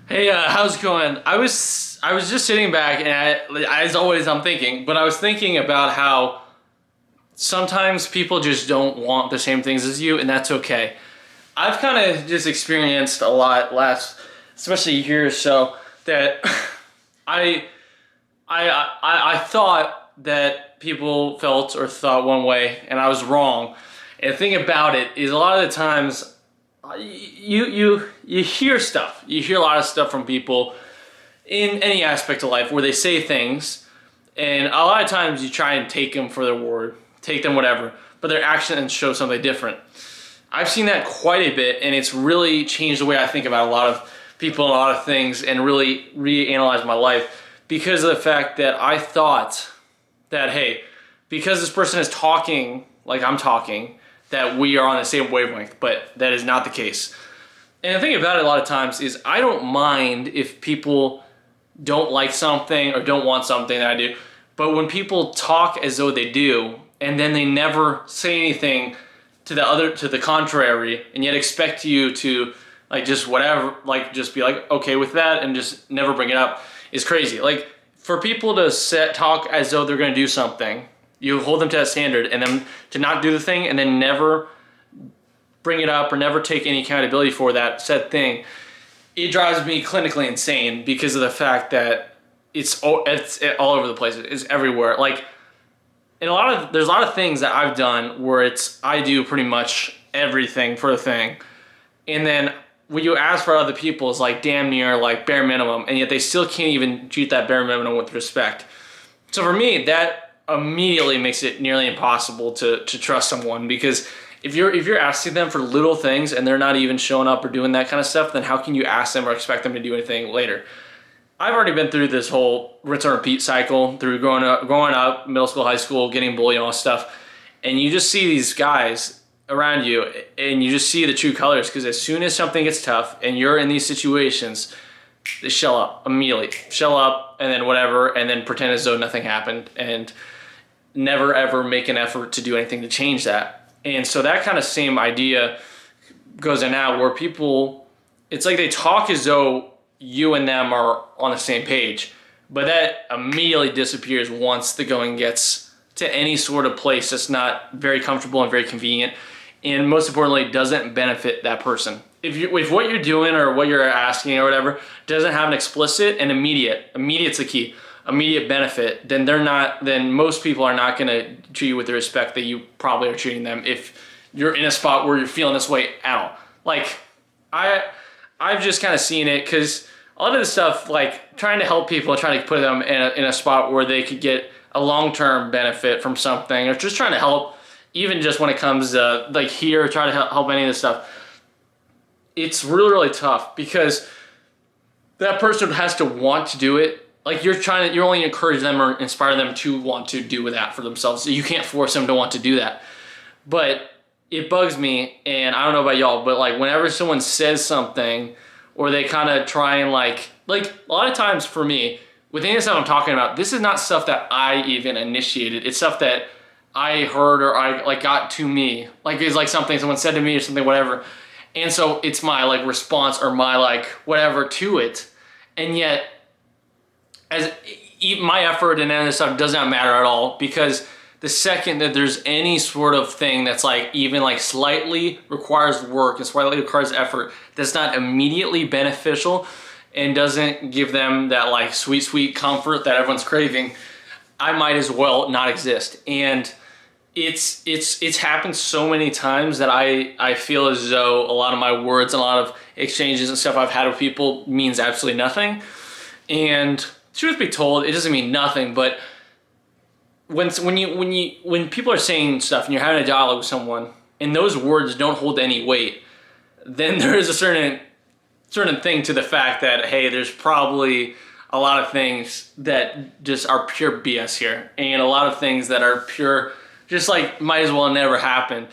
Hey, how's it going? I was just sitting back, and as always, I'm thinking, but I was thinking about how sometimes people just don't want the same things as you, and that's okay. I've kind of just experienced a lot last, especially a year or so, that I I thought that people felt or thought one way, and I was wrong. And the thing about it is, a lot of the times, you hear stuff. You hear a lot of stuff from people in any aspect of life where they say things, and a lot of times you try and take them for their word, take them whatever, but their actions show something different. I've seen that quite a bit, and it's really changed the way I think about a lot of people and a lot of things, and really reanalyze my life because of the fact that I thought that, hey, because this person is talking like I'm talking, that we are on the same wavelength, but that is not the case. And the thing about it a lot of times is I don't mind if people don't like something or don't want something that I do, but when people talk as though they do, and then they never say anything to the contrary, and yet expect you to like just whatever, like just be like okay with that and just never bring it up, is crazy. Like for people to talk as though they're going to do something, you hold them to that standard, and then to not do the thing and then never bring it up or never take any accountability for that said thing, it drives me clinically insane because of the fact that it's all over the place. It's everywhere. Like and there's a lot of things that I've done where I do pretty much everything for the thing, and then when you ask for other people, it's like damn near like bare minimum, and yet they still can't even treat that bare minimum with respect. So for me, that immediately makes it nearly impossible to trust someone, because if you're asking them for little things and they're not even showing up or doing that kind of stuff, then how can you ask them or expect them to do anything later? I've already been through this whole rinse and repeat cycle through growing up, middle school, high school, getting bullied and all that stuff. And you just see these guys around you, and you just see the true colors, because as soon as something gets tough and you're in these situations, they shell up immediately. Shell up and then whatever, and then pretend as though nothing happened, and never ever make an effort to do anything to change that. And so that kind of same idea goes in now, where people, it's like they talk as though you and them are on the same page, but that immediately disappears once the going gets to any sort of place that's not very comfortable and very convenient, and most importantly doesn't benefit that person. If what you're doing or what you're asking or whatever doesn't have an explicit and immediate's the key, immediate benefit, then most people are not going to treat you with the respect that you probably are treating them if you're in a spot where you're feeling this way at all. Like I've just kind of seen it, because a lot of the stuff, like trying to help people, trying to put them in a spot where they could get a long-term benefit from something, or just trying to help, even just when it comes to like here, trying to help any of this stuff, it's really, really tough, because that person has to want to do it. Like you're only encourage them or inspire them to want to do that for themselves. So you can't force them to want to do that. But it bugs me, and I don't know about y'all, but like whenever someone says something, or they kind of try and like a lot of times for me, with any of the stuff I'm talking about, this is not stuff that I even initiated. It's stuff that I heard or I like got to me. Like it's like something someone said to me or something, whatever. And so it's my like response or my like whatever to it. And yet, as my effort and any of this stuff does not matter at all, because the second that there's any sort of thing that's like even like slightly requires work and slightly requires effort, that's not immediately beneficial and doesn't give them that like sweet comfort that everyone's craving, I might as well not exist. And it's happened so many times that I feel as though a lot of my words and a lot of exchanges and stuff I've had with people means absolutely nothing. And truth be told, it doesn't mean nothing, but when people are saying stuff and you're having a dialogue with someone and those words don't hold any weight, then there is a certain thing to the fact that, hey, there's probably a lot of things that just are pure BS here, and a lot of things that are pure, just like might as well never happen.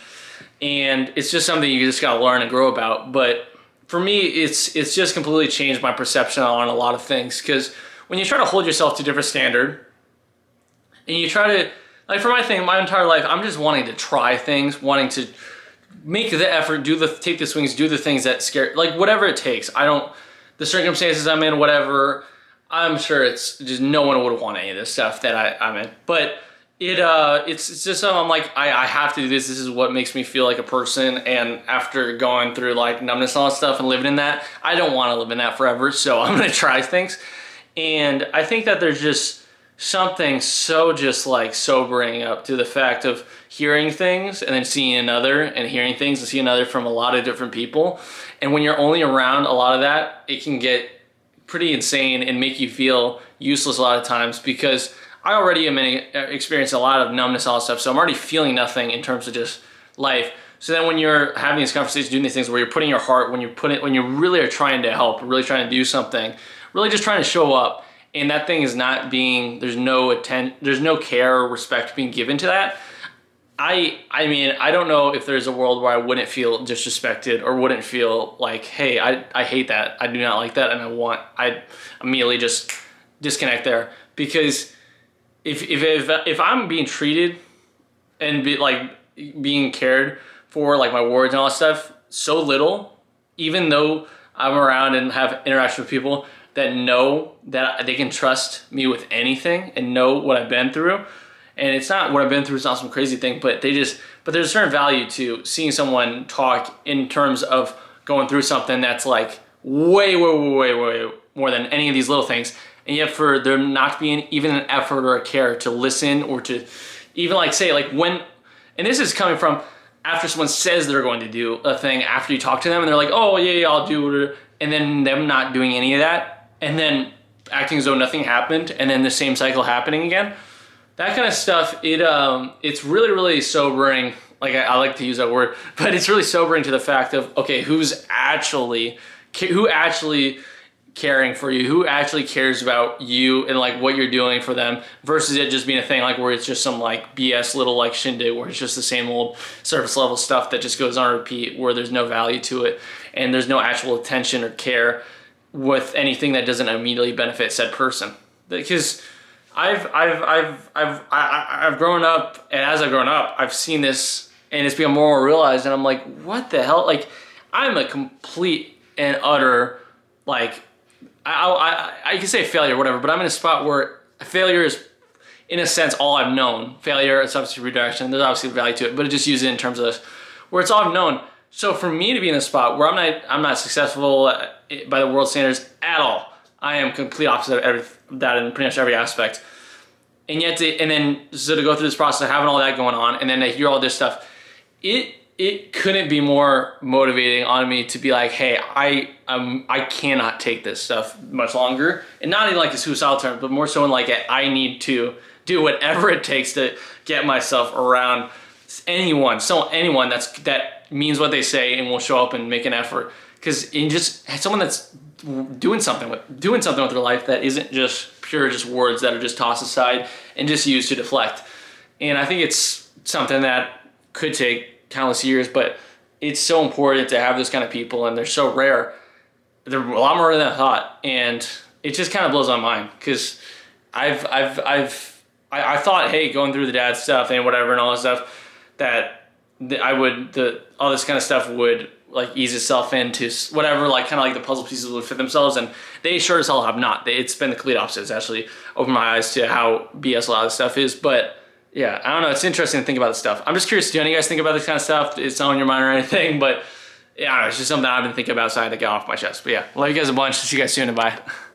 And it's just something you just gotta learn and grow about. But for me, it's just completely changed my perception on a lot of things, because when you try to hold yourself to a different standard, and you try to, like for my thing, my entire life, I'm just wanting to try things, wanting to make the effort, take the swings, do the things that scare, like whatever it takes. the circumstances I'm in, whatever, I'm sure it's just no one would want any of this stuff that I'm in. But it's just something I'm like, I have to do this. This is what makes me feel like a person. And after going through like numbness and all that stuff and living in that, I don't want to live in that forever. So I'm going to try things. And I think that there's just something so just like sobering up to the fact of hearing things and then seeing another and hearing things and seeing another from a lot of different people. And when you're only around a lot of that, it can get pretty insane and make you feel useless a lot of times, because I already am experiencing a lot of numbness, all that stuff, so I'm already feeling nothing in terms of just life. So then when you're having these conversations, doing these things where you're putting your heart, when you really are trying to help, really trying to do something, really just trying to show up, and that thing is not being, there's no care or respect being given to that. I mean, I don't know if there's a world where I wouldn't feel disrespected or wouldn't feel like, hey, I hate that. I do not like that, and I immediately just disconnect there. Because if I'm being treated and being cared for, like my words and all that stuff, so little, even though I'm around and have interaction with people that know that they can trust me with anything and know what I've been through. And it's not what I've been through, it's not some crazy thing, but there's a certain value to seeing someone talk in terms of going through something that's like way more than any of these little things. And yet for there not being even an effort or a care to listen, or to even like say like when, and this is coming from after someone says they're going to do a thing after you talk to them and they're like, oh yeah, I'll do it. And then them not doing any of that and then acting as though nothing happened and then the same cycle happening again. That kind of stuff, it's really sobering. Like I like to use that word, but it's really sobering to the fact of, okay, who actually caring for you, who actually cares about you and like what you're doing for them, versus it just being a thing like where it's just some like BS little like shindig where it's just the same old surface level stuff that just goes on repeat, where there's no value to it and there's no actual attention or care with anything that doesn't immediately benefit said person. Because I've grown up, and as I've grown up, I've seen this, and it's become more and more realized, and I'm like, what the hell? Like, I'm a complete and utter, like, I can say failure, whatever, but I'm in a spot where failure is, in a sense, all I've known. Failure, substance redirection, there's obviously value to it, but it just use it in terms of this, where it's all I've known. So for me to be in a spot where I'm not successful by the world standards at all, I am complete opposite of that in pretty much every aspect. And yet, to go through this process of having all that going on, and then to hear all this stuff, it couldn't be more motivating on me to be like, hey, I cannot take this stuff much longer, and not in like a suicidal term, but more so in like I need to do whatever it takes to get myself around anyone that means what they say and will show up and make an effort. Because in just someone that's doing something with their life that isn't just pure just words that are just tossed aside and just used to deflect. And I think it's something that could take countless years, but it's so important to have those kind of people, and they're so rare. They're a lot more than I thought, and it just kind of blows my mind, because I thought, hey, going through the dad stuff and whatever and all that stuff, that all this kind of stuff would like ease itself into whatever, like kind of like the puzzle pieces would fit themselves, and they sure as hell have not. It's been the complete opposite. It's actually opened my eyes to how BS a lot of this stuff is. But yeah, I don't know. It's interesting to think about this stuff. I'm just curious, do any of you guys think about this kind of stuff? It's not on your mind or anything, but yeah, I don't know, it's just something I've been thinking about, so I had to get off my chest. But yeah, love you guys a bunch. See you guys soon, and bye.